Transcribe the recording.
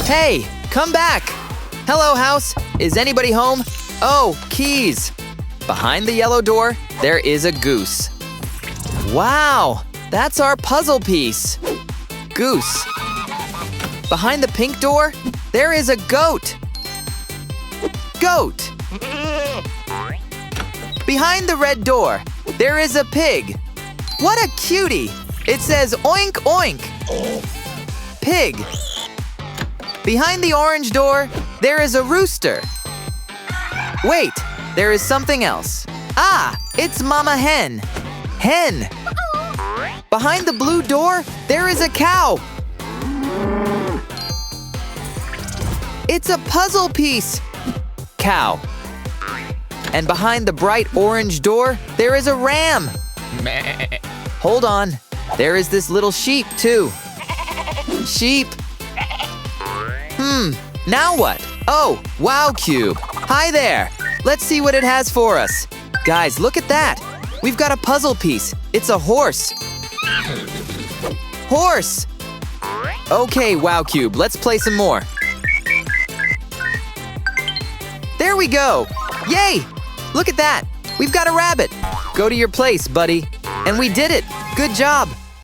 Hey, come back! Hello, house. Is anybody home? Oh, keys. Behind the yellow door, there is a goose. Wow, that's our puzzle piece. Goose. Behind the pink door, there is a goat. Goat. Behind the red door, there is a pig. What a cutie! It says oink oink. Pig. Behind the orange door, there is a rooster. Wait, there is something else. Ah, it's Mama Hen. Hen. Behind the blue door, there is a cow. It's a puzzle piece. Cow. And behind the bright orange door, there is a ram. Hold on. There is this little sheep, too. Sheep. Now what? Oh, WowCube. Hi there. Let's see what it has for us. Guys, look at that. We've got a puzzle piece. It's a horse. Horse. Okay, WowCube, let's play some more. There we go. Yay! Look at that. We've got a rabbit. Go to your place, buddy. And we did it. Good job.